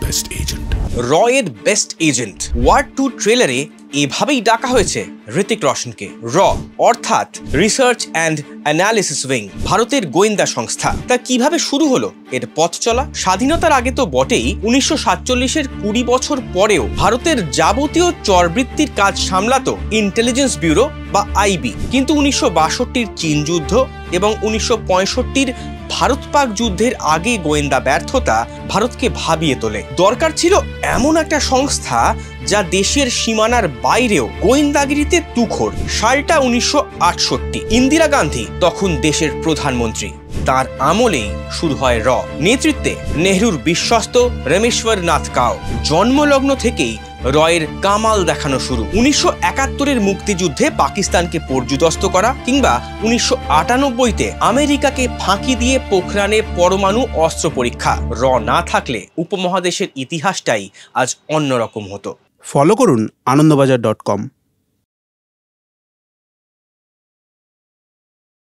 best agent. র এর best agent war 2 ট্রেলারে এভাবেই ডাকা হয়েছে ঋতিক রোশনকে। র অর্থাৎ রিসার্চ অ্যান্ড অ্যানালিসিস উইং, ভারতের গোয়েন্দা সংস্থা। তা কিভাবে শুরু হলো এর পথ চলা? স্বাধীনতার আগে তো বটেই, 1947-এর 20 বছর পরেও ভারতের যাবতীয় চরবৃত্তির কাজ সামলাতো ইন্টেলিজেন্স ব্যুরো বা আইবি। কিন্তু 1962-র চীন যুদ্ধ এবং 1965-র ভারত পাক যুদ্ধের আগে গোয়েন্দা ব্যর্থতা ভারতকে ভাবিয়ে তোলে। দরকার ছিল এমন একটা সংস্থা যা দেশের সীমানার বাইরেও গোয়েন্দাগিরিতে তুখোড়। সালটা 1968, ইন্দিরা গান্ধী তখন দেশের প্রধানমন্ত্রী। তার আমলেই শুরু হয় র। নেতৃত্বে নেহরুর বিশ্বস্ত রমেশ্বর নাথ কাও। জন্মলগ্ন থেকেই রয়ের কামাল দেখানো শুরু। 1971-এর মুক্তিযুদ্ধে পাকিস্তানকে পর্যুদস্ত করা, কিংবা 1998-তে আমেরিকাকে ফাঁকি দিয়ে পোখরানে পরমাণু অস্ত্র পরীক্ষা। র না থাকলে উপমহাদেশের ইতিহাসটাই আজ অন্যরকম হতো। ফলো করুন আনন্দবাজার.com।